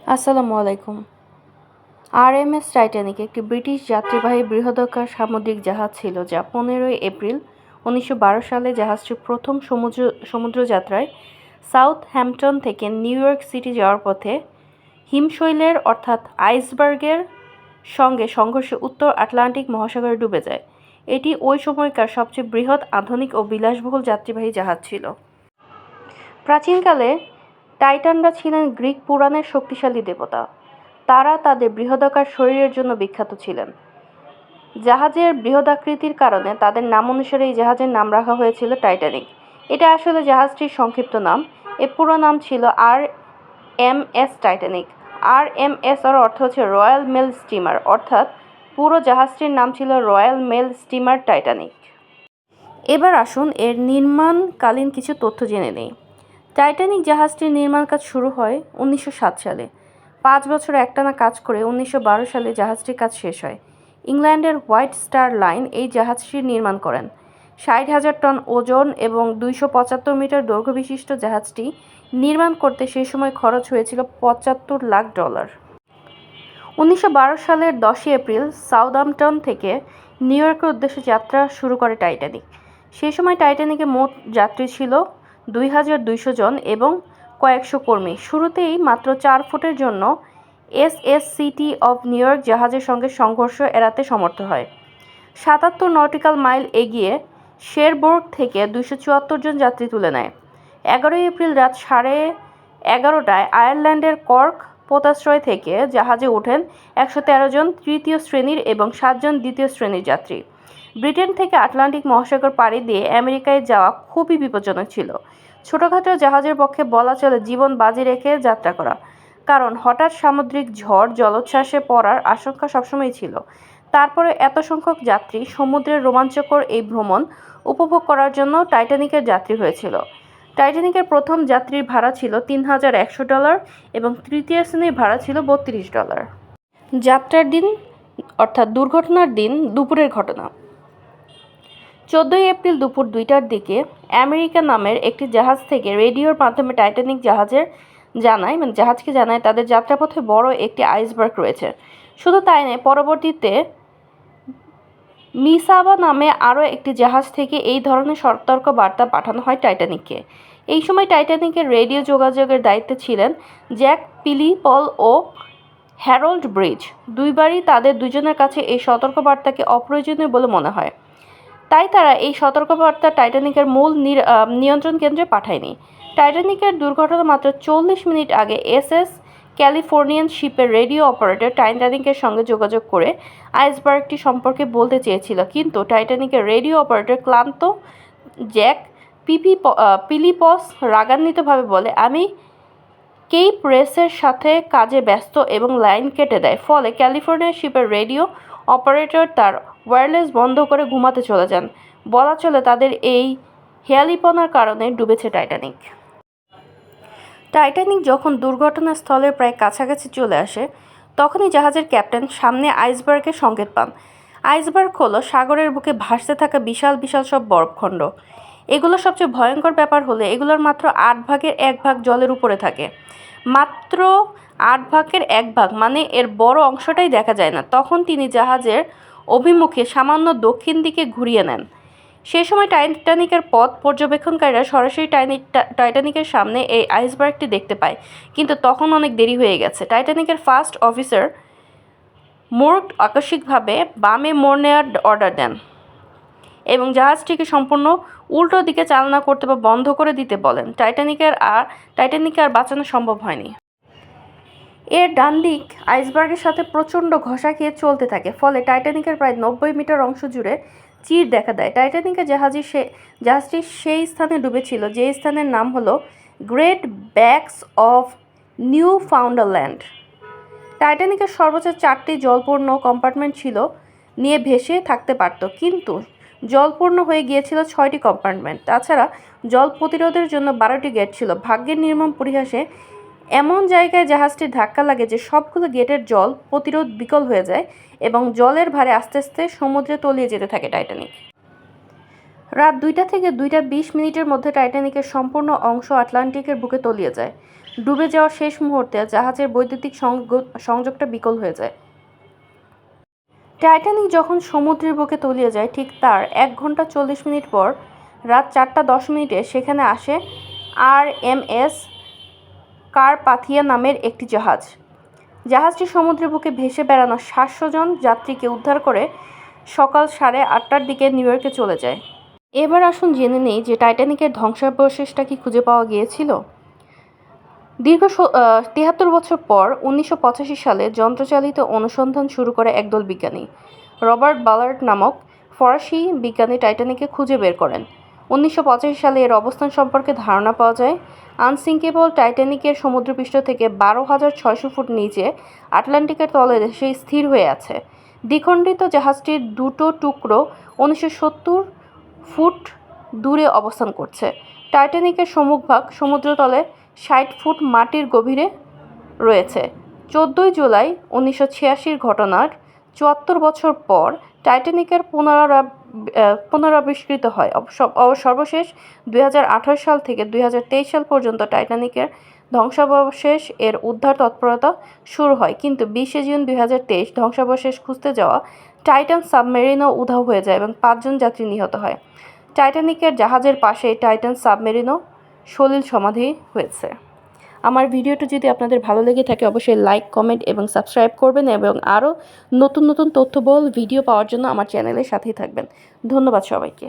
আসসালামু আলাইকুম। RMS Titanic একটি ব্রিটিশ যাত্রীবাহী বৃহদাকার সামুদ্রিক জাহাজ ছিল যা 15 এপ্রিল 1912 সালে জাহাজটি প্রথম সমুদ্রযাত্রায় সাউথহ্যাম্পটন থেকে নিউ ইয়র্ক সিটি যাওয়ার পথে হিমশৈলের অর্থাৎ আইসবার্গের সঙ্গে সংঘর্ষে উত্তর আটলান্টিক মহাসাগরে ডুবে যায়। এটি ওই সময়কার সবচেয়ে বৃহৎ, আধুনিক ও বিলাসবহুল যাত্রীবাহী জাহাজ ছিল। প্রাচীনকালে টাইটানরা ছিলেন গ্রিক পুরাণের শক্তিশালী দেবতা। তারা তাদের বৃহদাকার শরীরের জন্য বিখ্যাত ছিলেন। জাহাজের বৃহদাকৃতির কারণে তাদের নাম অনুসারে এই জাহাজের নাম রাখা হয়েছিল টাইটানিক। এটা আসলে জাহাজটির সংক্ষিপ্ত নাম। এর পুরো নাম ছিল আরএমএস টাইটানিক। আরএমএস এর অর্থ হচ্ছে রয়্যাল মেল স্টিমার, অর্থাৎ পুরো জাহাজটির নাম ছিল রয়্যাল মেল স্টিমার টাইটানিক। এবার আসুন এর নির্মাণকালীন কিছু তথ্য জেনে নেই। টাইটানিক জাহাজটির নির্মাণ কাজ শুরু হয় 1907 সালে। 5 বছর একটানা কাজ করে 1912 সালে জাহাজটির কাজ শেষ হয়। ইংল্যান্ডের হোয়াইট স্টার লাইন এই জাহাজটির নির্মাণ করেন। 60,000 টন ওজন এবং 275 মিটার দৈর্ঘ্য বিশিষ্ট জাহাজটি নির্মাণ করতে সেই সময় খরচ হয়েছিল $75 লাখ। 1912 সালের 10 এপ্রিল সাউদাম্পটন থেকে নিউ ইয়র্কের উদ্দেশ্যে যাত্রা শুরু করে টাইটানিক। সেই সময় টাইটানিকে মোট যাত্রী ছিল 2,200 জন এবং কয়েকশো কর্মী। শুরুতেই মাত্র 4 ফুটের জন্য SS city of new York জাহাজের সঙ্গে সংঘর্ষ এড়াতে সমর্থ হয়। 77 নটিক্যাল মাইল এগিয়ে শেরবোর্গ থেকে 274 জন যাত্রী তুলে নেয়। 11 এপ্রিল রাত 11:30টায় আয়ারল্যান্ডের কর্ক পোতাশ্রয় থেকে জাহাজে ওঠেন 113 জন তৃতীয় শ্রেণীর এবং 7 জন দ্বিতীয় শ্রেণীর যাত্রী। ব্রিটেন থেকে আটলান্টিক মহাসাগর পাড়ি দিয়ে আমেরিকায় যাওয়া খুবই বিপজ্জনক ছিল। ছোটখাটো জাহাজের পক্ষে বলা চলে জীবন বাজি রেখে যাত্রা করা, কারণ হঠাৎ সামুদ্রিক ঝড় জলোচ্ছ্বাসে পড়ার আশঙ্কা সবসময়ই ছিল। তারপরে এত সংখ্যক যাত্রী সমুদ্রের রোমাঞ্চকর এই ভ্রমণ উপভোগ করার জন্য টাইটানিকের যাত্রী হয়েছিল। টাইটানিকের প্রথম যাত্রীর ভাড়া ছিল $3,100 এবং তৃতীয় শ্রেণীর ভাড়া ছিল $32। যাত্রার দিন অর্থাৎ দুর্ঘটনার দিন দুপুরের ঘটনা। 14 এপ্রিল দুপুর 2টার দিকে আমেরিকা নামের একটি জাহাজ থেকে রেডিওর মাধ্যমে টাইটানিক জাহাজকে জানায় তাদের যাত্রাপথে বড় একটি আইসবার্গ রয়েছে। শুধু তাই নয়, পরবর্তীতে মিসাবা নামে আরও একটি জাহাজ থেকে এই ধরনের সতর্ক বার্তা পাঠানো হয় টাইটানিককে। এই সময় টাইটানিকের রেডিও যোগাযোগের দায়িত্বে ছিলেন জ্যাক পিলিপল ও হ্যারল্ড ব্রিজ। দুইবারই তাদের দুজনের কাছে এই সতর্কবার্তাকে অপ্রয়োজনীয় বলে মনে হয়। তাই তারা এই সতর্কবার্তা টাইটানিকের মূল নিয়ন্ত্রণ কেন্দ্রে পাঠায়নি। টাইটানিকের দুর্ঘটনা মাত্র 40 মিনিট আগে এসএস ক্যালিফোর্নিয়ান শিপের রেডিও অপারেটর টাইটানিকের সঙ্গে যোগাযোগ করে আইসবার্গটি সম্পর্কে বলতে চেয়েছিল, কিন্তু টাইটানিকের রেডিও অপারেটর ক্লান্ত জ্যাক পিলিপস রাগান্বিতভাবে বলে, আমি কেপ রেসের সাথে কাজে ব্যস্ত, এবং লাইন কেটে দেয়। ফলে ক্যালিফোর্নিয়া শিপের রেডিও অপারেটর তার ওয়্যারলেস বন্ধ করে ঘুমাতে চলে যান। বলা চলে তাদের এই হেয়ালিপনার কারণে ডুবেছে টাইটানিক। টাইটানিক যখন দুর্ঘটনাস্থলের প্রায় কাছাকাছি চলে আসে, তখনই জাহাজের ক্যাপ্টেন সামনে আইসবার্গের সংকেত পান। আইসবার্গ হলো সাগরের বুকে ভাসতে থাকা বিশাল বিশাল সব বরফখণ্ড। এগুলো সবচেয়ে ভয়ঙ্কর ব্যাপার হলে এগুলোর মাত্র 8 ভাগের 1 ভাগ জলের উপরে থাকে। মাত্র 8 ভাগের 1 ভাগ, মানে এর বড় অংশটাই দেখা যায় না। তখন তিনি জাহাজের অভিমুখে সামান্য দক্ষিণ দিকে ঘুরিয়ে নেন। সেই সময় টাইটানিকের পথ পর্যবেক্ষণকারীরা সরাসরি টাইটানিকের সামনে এই আইসবার্গটি দেখতে পায়, কিন্তু তখন অনেক দেরি হয়ে গেছে। টাইটানিকের ফার্স্ট অফিসার মুর্গ আকস্মিকভাবে বামে মোড় নেওয়ার অর্ডার দেন এবং জাহাজটিকে সম্পূর্ণ উল্টো দিকে চালনা করতে বা বন্ধ করে দিতে বলেন। টাইটানিককে আর বাঁচানো সম্ভব হয়নি। এর ডান দিক আইসবার্গের সাথে প্রচণ্ড ঘষা খেয়ে চলতে থাকে, ফলে টাইটানিকের প্রায় 90 মিটার অংশ জুড়ে চির দেখা দেয়। টাইটানিকের জাহাজটি সেই স্থানে ডুবেছিল যে স্থানের নাম হলো গ্রেট ব্যাকস অফ নিউ ফাউন্ডল্যান্ড। টাইটানিকের সর্বোচ্চ 4টি জলপূর্ণ কম্পার্টমেন্ট ছিল, নিয়ে ভেসে থাকতে পারত, কিন্তু জলপূর্ণ হয়ে গিয়েছিল 6টি কম্পার্টমেন্ট। তাছাড়া জল প্রতিরোধের জন্য 12টি গেট ছিল। ভাগ্যের নির্মম পরিহাসে এমন জায়গায় জাহাজটির ধাক্কা লাগে যে সবগুলো গেটের জল প্রতিরোধ বিকল হয়ে যায় এবং জলের ভারে আস্তে আস্তে সমুদ্রে তলিয়ে যেতে থাকে টাইটানিক। রাত 2টা থেকে 2টা 20 মিনিটের মধ্যে টাইটানিকের সম্পূর্ণ অংশ আটলান্টিকের বুকে তলিয়ে যায়। ডুবে যাওয়ার শেষ মুহূর্তে জাহাজের বৈদ্যুতিক সংযোগটা বিকল হয়ে যায়। টাইটানিক যখন সমুদ্রের বুকে তলিয়ে যায় ঠিক তার 1 ঘন্টা 40 মিনিট পর রাত 4টা 10 মিনিটে সেখানে আসে RMS কারপাথিয়া নামের একটি জাহাজ। জাহাজটি সমুদ্রের বুকে ভেসে বেড়ানো 700 জন যাত্রীকে উদ্ধার করে সকাল 8:30টার দিকে নিউ ইয়র্কে চলে যায়। এবার আসুন জেনে নেই যে টাইটানিকের ধ্বংসাবশেষটা কি খুঁজে পাওয়া গিয়েছিল। দীর্ঘ 73 বছর পর 1985 সালে যন্ত্রচালিত অনুসন্ধান শুরু করে একদল বিজ্ঞানী। রবার্ট বালার্ড নামক ফরাসি বিজ্ঞানী টাইটানিককে খুঁজে বের করেন। 1985 সালে এর অবস্থান সম্পর্কে ধারণা পাওয়া যায়। আনসিঙ্কেবল টাইটানিকের সমুদ্রপৃষ্ঠ থেকে 12,600 ফুট নিচে আটলান্টিকের তলদেশে স্থির হয়ে আছে। দ্বিখণ্ডিত জাহাজটির দুটো টুকরো 1970 ফুট দূরে অবস্থান করছে। টাইটানিকের সম্মুখভাগ সমুদ্রতলে 60 ফুট মাটির গভীরে রয়েছে। 14 জুলাই 1986 ঘটনার 74 বছর পর টাইটানিকের পুনরাবিষ্কৃত হয়। সর্বশেষ 2018 সাল থেকে 2023 সাল পর্যন্ত টাইটানিকের ধ্বংসাবশেষ এর উদ্ধার তৎপরতা শুরু হয়, কিন্তু 20 জুন 2023 ধ্বংসাবশেষ খুঁজতে যাওয়া টাইটান সাবমেরিনও উধাও হয়ে যায় এবং 5 জন যাত্রী নিহত হয়। টাইটানিকের জাহাজের পাশেই টাইটান সাবমেরিনও সলিল সমাধি হয়েছে। আমার ভিডিওটি যদি আপনাদের ভালো লেগে থাকে অবশ্যই লাইক, কমেন্ট এবং সাবস্ক্রাইব করবেন এবং আরও নতুন নতুন তথ্যবহুল ভিডিও পাওয়ার জন্য আমার চ্যানেলের সাথেই থাকবেন। ধন্যবাদ সবাইকে।